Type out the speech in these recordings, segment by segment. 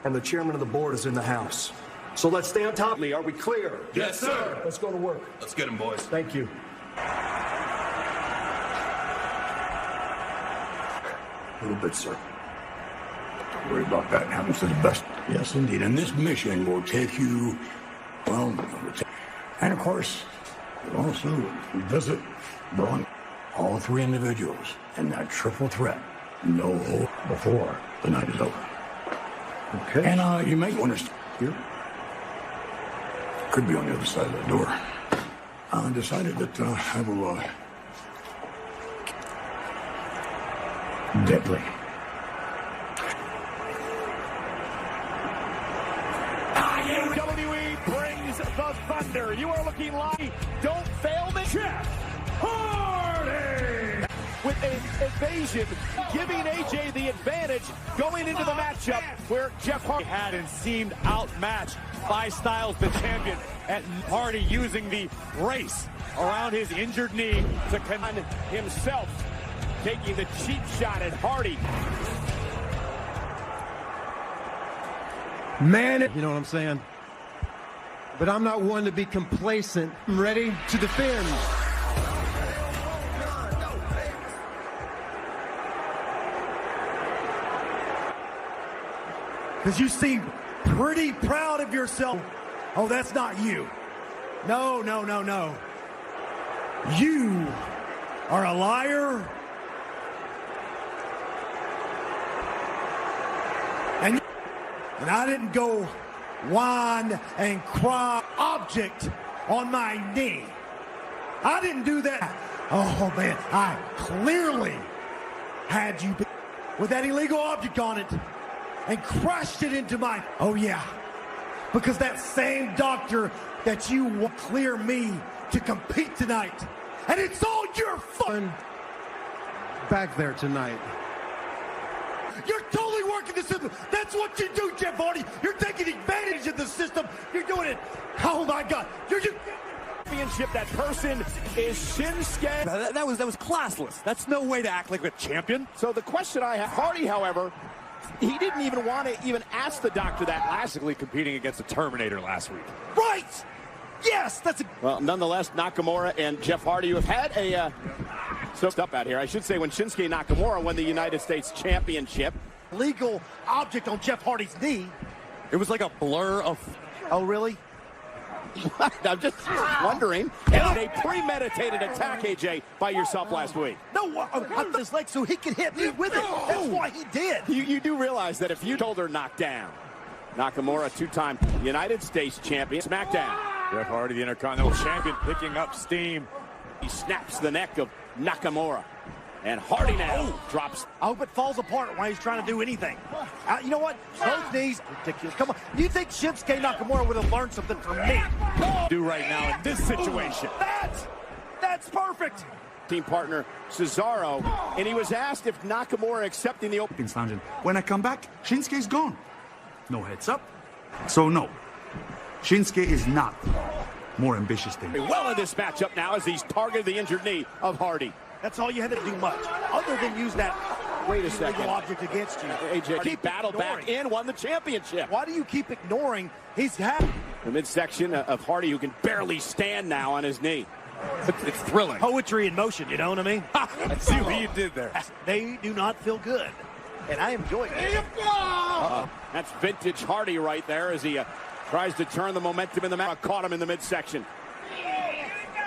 and the chairman of the board is in the house. So let's stay on top of me. Are we clear? Yes, sir. Let's go to work. Let's get him, boys. Thank you. A little bit, sir. Don't worry about that. It happens to the best. Yes, indeed. And this mission will take you, well, and of course, we'll also visit Braun. All three individuals in that triple threat. No hope before the night is over. Okay. And you may want to here. Could be on the other side of the door. I decided that I will deadly. WWE brings the thunder. You are looking live. Don't fail me. Jeff Hardy with an evasion, giving AJ the advantage going into the matchup where Jeff Hardy had and seemed outmatched by Styles, the champion, and Hardy using the race around his injured knee to contend himself, taking the cheap shot at Hardy. Man, you know what I'm saying? But I'm not one to be complacent. I'm ready to defend. Because you seem pretty proud of yourself. Oh, that's not you. No, no, no, no. You are a liar. And I didn't go whine and cry object on my knee. I didn't do that. Oh, man, I clearly had you with that illegal object on it and crushed it into my... Oh, yeah. Because that same doctor that you will clear me to compete tonight. And it's all your fault. Back there tonight. You're totally working the system. That's what you do, Jeff Hardy. You're taking advantage of the system. You're doing it. Oh, my God. You're just... Championship, that person is Shinsuke. That was classless. That's no way to act like a champion. So the question I have, Hardy, however, he didn't even want to even ask the doctor that. Classically competing against the Terminator last week. Right! Yes, that's a... Well, nonetheless, Nakamura and Jeff Hardy, you have had a... So up out here. I should say when Shinsuke Nakamura won the United States Championship. Legal object on Jeff Hardy's knee. It was like a blur of... Oh, really? I'm just wondering. And a premeditated attack, AJ, by yourself last week. No, I put his leg so he could hit me with it. That's why he did. You do realize that if you told her knocked down, Nakamura, two-time United States champion, SmackDown. Jeff Hardy, the Intercontinental Champion, picking up steam. He snaps the neck of Nakamura. And Hardy now drops. I hope it falls apart while he's trying to do anything. You know what? Both knees. Ridiculous. Come on. You think Shinsuke Nakamura would have learned something from me? Do right now in this situation. That's perfect. Team partner Cesaro. And he was asked if Nakamura accepting the open. When I come back, Shinsuke's gone. No heads up. So no. Shinsuke is not more ambitious than me. Well in this matchup now as he's targeted the injured knee of Hardy. That's all you had to do much, other than use that illegal object against you. AJ keep battled back in, won the championship. Why do you keep ignoring? He's had the midsection of Hardy, who can barely stand now on his knee. It's thrilling. Poetry in motion, you know what I mean? I see what you did there. They do not feel good, and I enjoy it. That's vintage Hardy right there as he tries to turn the momentum in the match. Caught him in the midsection.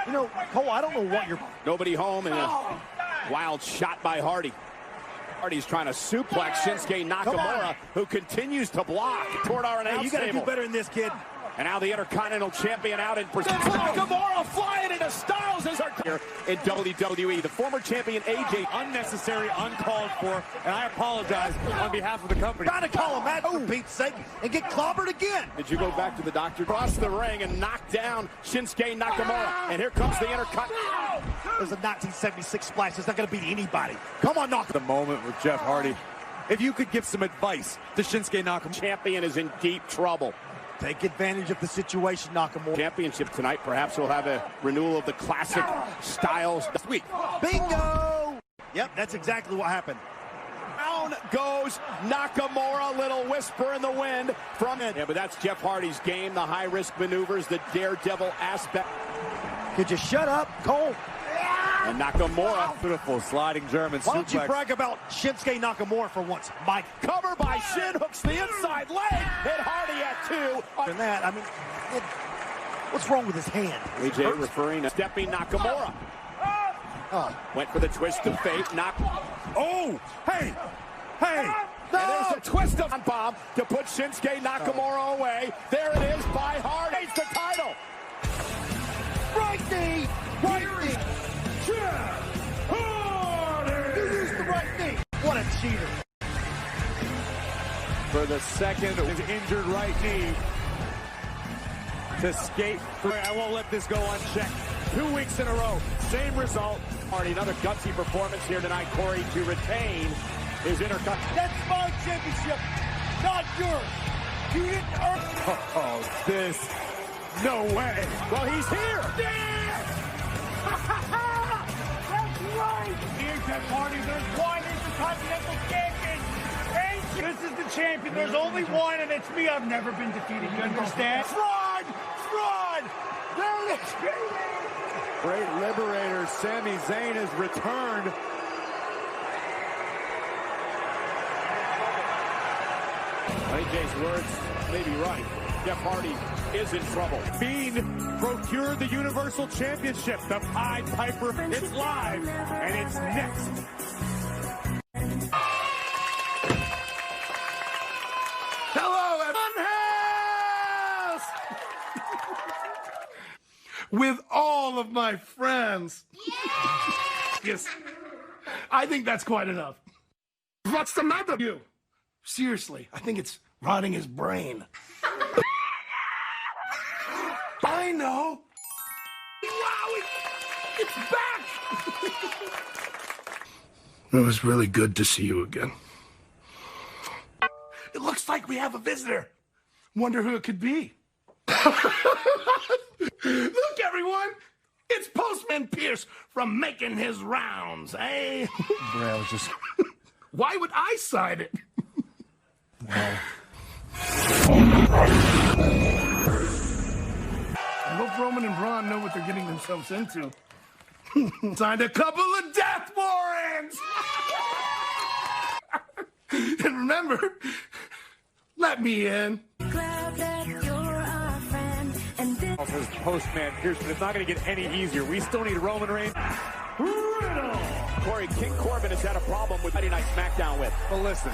You know, Cole, I don't know what you're... Nobody home and a wild shot by Hardy. Hardy's trying to suplex Shinsuke Nakamura, who continues to block toward our announce You got to table. do better than this, kid. And now the Intercontinental Champion out in pursuit. Nakamura flying into Styles as our here in WWE. The former champion AJ. Unnecessary, uncalled for, and I apologize on behalf of the company. Trying to call a match for Pete's sake and get clobbered again. Did you go back to the doctor? Cross the ring and knock down Shinsuke Nakamura. And here comes the Intercontinental. There's a 1976 splash. It's not going to beat anybody. Come on, knock the moment with Jeff Hardy. If you could give some advice to Shinsuke Nakamura. Champion is in deep trouble. Take advantage of the situation, Nakamura. Championship tonight. Perhaps we'll have a renewal of the classic Styles this week. Bingo! Yep, that's exactly what happened. Down goes Nakamura, little whisper in the wind from it. Yeah, but that's Jeff Hardy's game, the high-risk maneuvers, the daredevil aspect. Could you shut up, Cole? And Nakamura. Beautiful sliding German Why don't you suplex. brag about Shinsuke Nakamura for once, Mike? Cover by Shin, hooks the inside leg. Hit Hardy at 2. And that, I mean, what's wrong with his hand? AJ referring to stepping Nakamura. Went for the twist of fate. Oh, hey, hey. No! And there's a twist of bomb to put Shinsuke Nakamura away. There it is by Hardy. It's the title. Right knee! Right knee! Jeff Hardy! You used the right knee! What a cheater! For the second, his injured right knee to skate through. I won't let this go unchecked. 2 weeks in a row, same result. Hardy, another gutsy performance here tonight, Corey, to retain his intercontinental. That's my championship, not yours. You didn't earn. Oh, this. No way. Well, he's here. That's right. Here's Jeff Hardy. There's one Intercontinental Champion. This is the champion. There's only one, and it's me. I've never been defeated. You understand? Fraud! Fraud! There it is. Great liberator, Sami Zayn has returned. AJ's words may be right. Jeff Hardy is in trouble. Fiend procured the Universal Championship. The Pied Piper. It's live, and it's next. Hello, everyone. With all of my friends. Yes. I think that's quite enough. What's the matter with you? Seriously, I think it's rotting his brain. I know. Wow, it's back. It was really good to see you again. It looks like we have a visitor. Wonder who it could be. Look, everyone. It's Postman Pierce from making his rounds, eh? Bray, I was just... Why would I sign it? I hope Roman and Braun know what they're getting themselves into. Signed a couple of death warrants! And remember, let me in. Says Postman Pierce, but it's not going to get any easier. We still need Roman Reigns. Riddle. Corey, King Corbin has had a problem with Friday Night SmackDown with. But listen,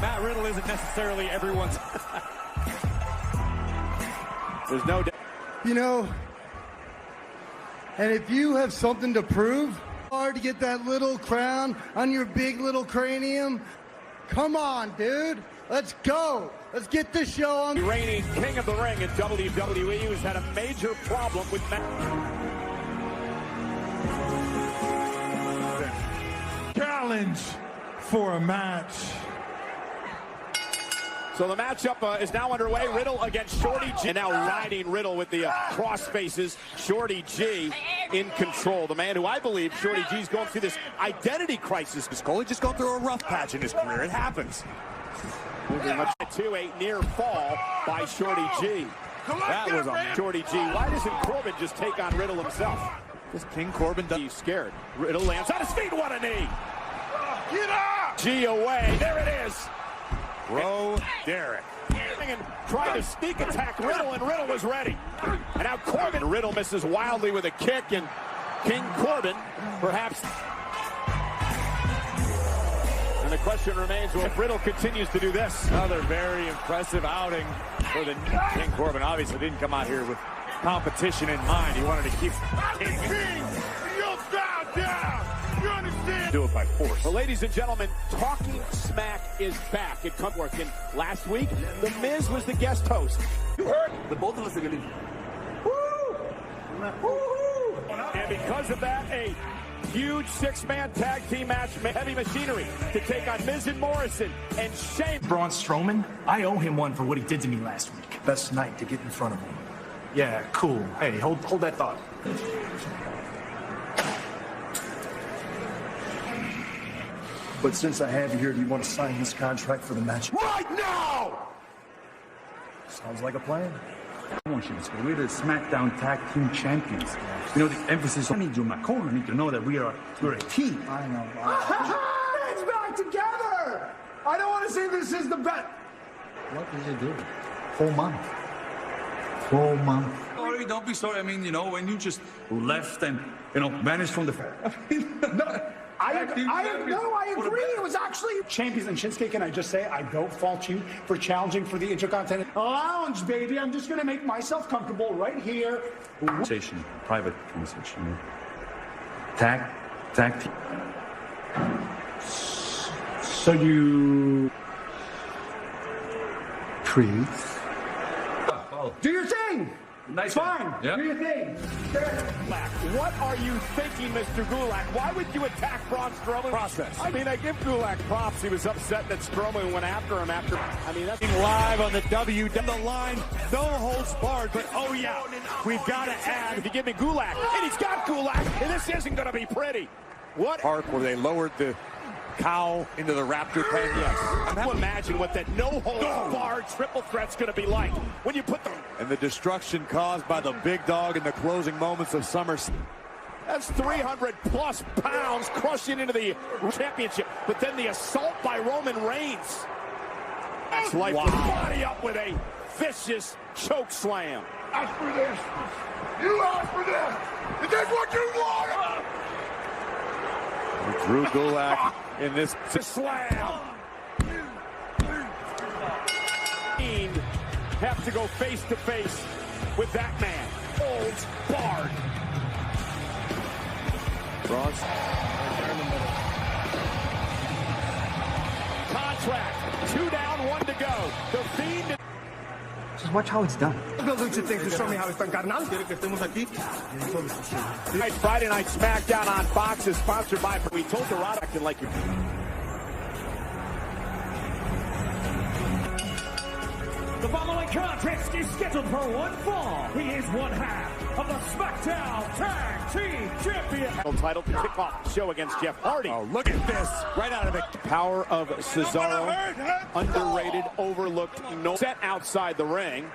Matt Riddle isn't necessarily everyone's. There's no doubt. You know, and if you have something to prove, hard to get that little crown on your big little cranium. Come on, dude. Let's go. Let's get this show on. The reigning king of the ring in WWE, who's had a major problem with Challenge for a match. So the matchup is now underway. Riddle against Shorty G. And now riding Riddle with the cross faces. Shorty G in control. The man who I believe Shorty G is going through this identity crisis. Is Cole just going through a rough patch in his career? It happens. Moving much to a near fall by Shorty G. That was on Shorty G. Why doesn't Corbin just take on Riddle himself? Because King Corbin does. He's scared. Riddle lands on his feet. What a knee. Get up! G away. There it is. Bro, Derek. And trying to sneak attack Riddle, and Riddle was ready. And now Corbin. Riddle misses wildly with a kick, and King Corbin perhaps. And the question remains, well, if Riddle continues to do this. Another very impressive outing for the King Corbin. Obviously didn't come out here with competition in mind. He wanted to keep King. You'll bow down! You understand? Do it by force. Well, ladies and gentlemen, Talking Smack is back at Cutworth. And last week, The Miz was the guest host. You heard? The both of us are gonna. Woo! Woo! And because of that, a huge six-man tag team match, heavy machinery, to take on Miz and Morrison and Shane. Braun Strowman, I owe him one for what he did to me last week. Best night to get in front of him. Yeah, cool. Hey, hold that thought. But since I have you here, do you want to sign this contract for the match? Right now! Sounds like a plan. We're the SmackDown Tag Team Champions. You know, the emphasis on I need you in my corner. I need to know that we're a team. I know. It's back together! I don't want to say this is the best. What did you do? Full month. Full month. Sorry, don't be sorry. I mean, you know, when you just left and, you know, vanished from the... I agree. It was actually champions. And Shinsuke, can I just say, I don't fault you for challenging for the Intercontinental Lounge, baby. I'm just going to make myself comfortable right here. Conversation, private conversation. Tag team. So you... Trees. Do your thing. Nice. Fine. Yeah. Do your thing. What are you thinking, Mr. Gulak? Why would you attack Braun Strowman? Process. I mean, I give Gulak props. He was upset that Strowman went after him after. I mean, that's live on the W. The line, no holds barred. But oh yeah, we've got to add. If you give me Gulak, and he's got Gulak, and this isn't going to be pretty. What? Park where they lowered the cow into the Raptor pen. Yes. I'm having to imagine what that no-holds-barred triple threat's going to be like when you put them. And the destruction caused by the big dog in the closing moments of SummerSlam. That's 300-plus pounds crushing into the championship. But then the assault by Roman Reigns. That's life with body up with a vicious choke slam. Ask for this. You asked for this. Is this what you want? Drew Gulak in this slam. Have to go face to face with that man. Holds barred. Bronze. Contract. 2 down, 1 to go. The Fiend. Just watch how it's done. Lucha thing to show me how it's done, carnal. Friday Night SmackDown on Fox is sponsored by. We told the Rod acting like you. The following contest is scheduled for one fall. He is one half of the SmackDown Tag Team Champion. Title to kick off the show against Jeff Hardy. Oh, look at this. Right out of the power of Cesaro. Underrated, overlooked, no set outside the ring.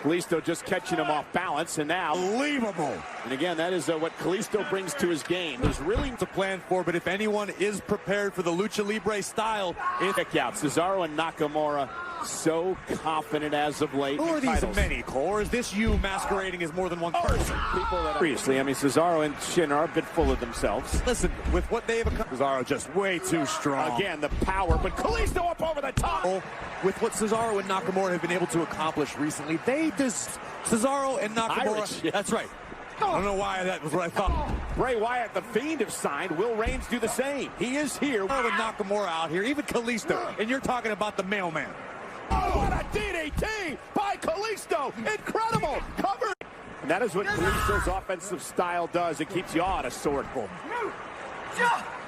Kalisto just catching him off balance, and now unbelievable. And again, that is what Kalisto brings to his game. There's really to plan for, but if anyone is prepared for the Lucha Libre style, it's kick out. Cesaro and Nakamura so confident as of late. Who are these many, Cole? Or is this you masquerading as more than one person? People that seriously, I mean, Cesaro and Shin are a bit full of themselves. Listen, with what they've accomplished, Cesaro just way too strong. Again, the power, but Kalisto up over the top. With what Cesaro and Nakamura have been able to accomplish recently, Cesaro and Nakamura. Irish, yeah. That's right. I don't know why that was what I thought. Bray Wyatt, the Fiend, have signed. Will Reigns do the same? He is here. With Nakamura out here, even Kalisto, and you're talking about the mailman. Oh, what a DDT by Kalisto! Incredible! Cover! And that is what Kalisto's offensive style does. It keeps you on a sword pull.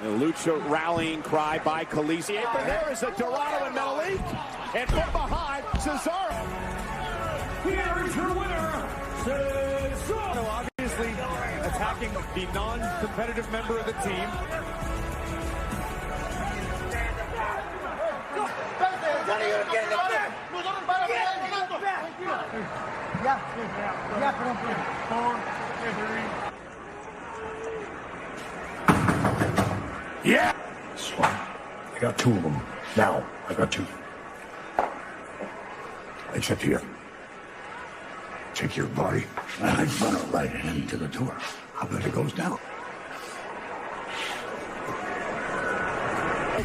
The Lucha rallying cry by Kalisto. But there is a Dorado and Malik. And from behind, Cesaro. Here is your winner, Cesaro. Obviously attacking the non-competitive member of the team. Yeah! I got 2 of them. Now, I got 2. It's up here. Take your body, and I'm gonna right into the door. I bet it goes down.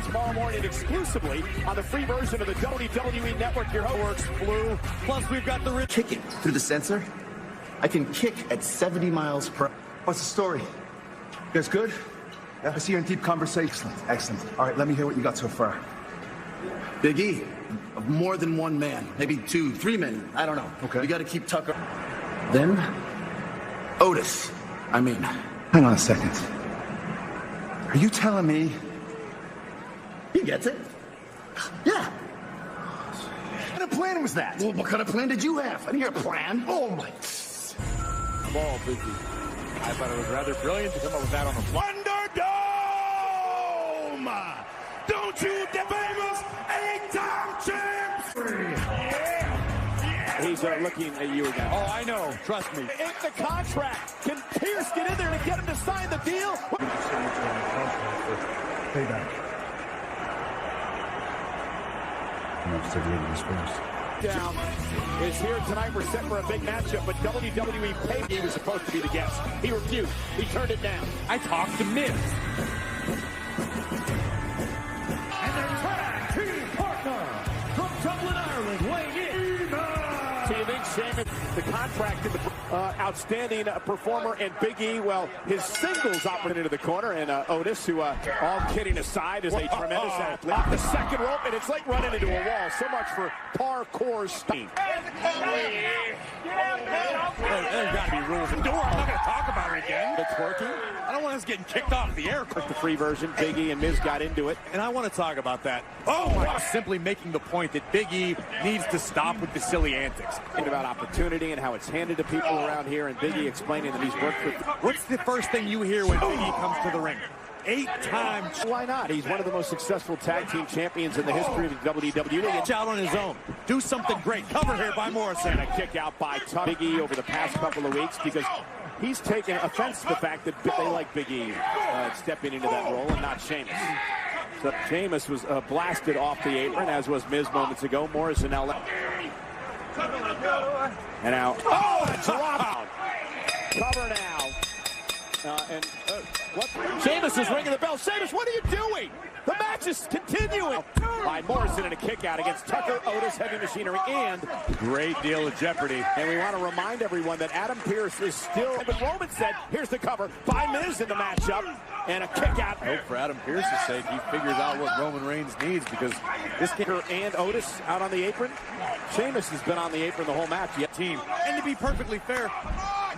Tomorrow morning exclusively on the free version of the WWE Network. Your host works blue. Plus, we've got the kicking through the sensor. I can kick at 70 miles per hour. What's the story? You guys good? Yeah, I see you're in deep conversation. Excellent. All right, let me hear what you got so far. Big E, of more than one man, maybe 2, 3 men. I don't know. Okay. We got to keep Tucker. Then, Otis. Hang on a second. Are you telling me? He gets it. Yeah. What kind of plan was that? Well, what kind of plan did you have? I didn't hear a plan. Oh, my. Ball, Big E. I thought it was rather brilliant to come up with that on the fly. Thunderdome! you the famous 8-time champs. He's looking at you again. Oh, I know. Trust me. In the contract. Can Pierce get in there to get him to sign the deal? Payback. Down is here tonight. We're set for a big matchup, but WWE pay was supposed to be the guest. He refused. He turned it down. I talked to Miz. And their tag team partner from Dublin, Ireland, weighing in. So you think Sheamus, the contracted, outstanding performer, and Big E, well, his singles operated into the corner, and Otis, who, all kidding aside, is a tremendous athlete. Off the second rope, and it's like running into a wall. So much for parkour steam. There's got to be rules. I'm not going to talk about it again. It's working. I don't want us getting kicked off the air. The free version, Big E and Miz got into it. And I want to talk about that. Simply making the point that Big E needs to stop with the silly antics. Think about opportunity and how it's handed to people around here, and Big E explaining that he's worked with. What's the first thing you hear when Big E comes to the ring? 8 times. Why not? He's one of the most successful tag team champions in the history of the WWE. Get out on his own. Do something great. Cover here by Morrison. And a kick out by Big E over the past couple of weeks, because he's taken offense to the fact that they like Big E stepping into that role and not Sheamus. So Sheamus was blasted off the apron, as was Miz moments ago. Morrison now left. And now, drop. Cover now. Sheamus is ringing the bell. Sheamus, what are you doing? The match is continuing. By Morrison and a kick out against Tucker, Otis, Heavy Machinery, and great deal of jeopardy. And we want to remind everyone that Adam Pearce is still. But Roman said, here's the cover by Miz in the matchup, and a kick out. I hope for Adam Pearce's sake he figures out what Roman Reigns needs, because this kicker and Otis out on the apron. Sheamus has been on the apron the whole match. Team. And to be perfectly fair,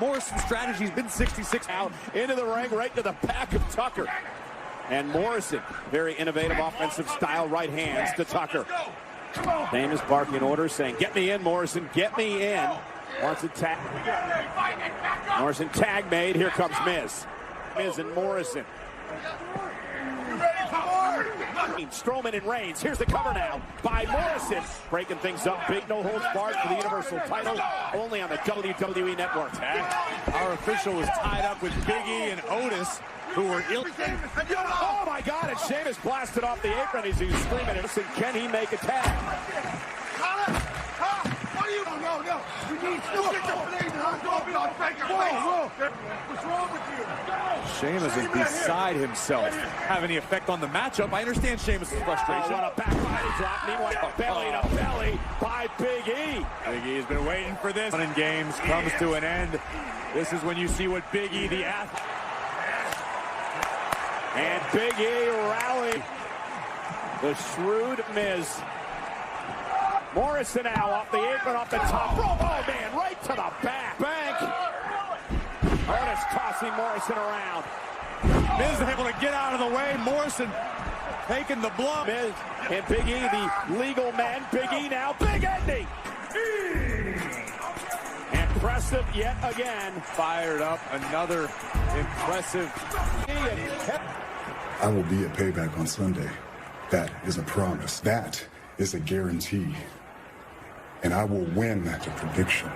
Morrison's strategy's been 66 out into the ring, right to the back of Tucker. And Morrison, very innovative offensive style, right hands to Tucker. Sheamus barking orders, saying, get me in, Morrison, get me in. Wants a tag. Morrison tag made. Here comes Miz. Miz and Morrison. Strowman and Reigns. Here's the cover now by Morrison. Breaking things up. Big no holds barred for the Universal title. Only on the WWE Network. Our official was tied up with Big E and Otis, who were ill. Oh my God! And Sheamus blasted off the apron as he's screaming at us. And can he make a tag? No. You need to get the blade and I'm going to be on Whoa. What's wrong with you? Sheamus is beside himself. Have any effect on the matchup? I understand Sheamus' frustration. What a back body drop. Meanwhile, belly to belly by Big E. Big E has been waiting for this. Fun games comes to an end. This is when you see what Big E, the athlete. And Big E rally. The shrewd Miz. Morrison now off the apron, off the top rope. Oh, man, right to the back. Bank. Otis tossing Morrison around. Miz able to get out of the way. Morrison taking the blow. Miz and Big E, the legal men. Big E now, big ending. Impressive yet again. Fired up, another impressive. I will be at Payback on Sunday. That is a promise. That is a guarantee. And I will win. That's a prediction.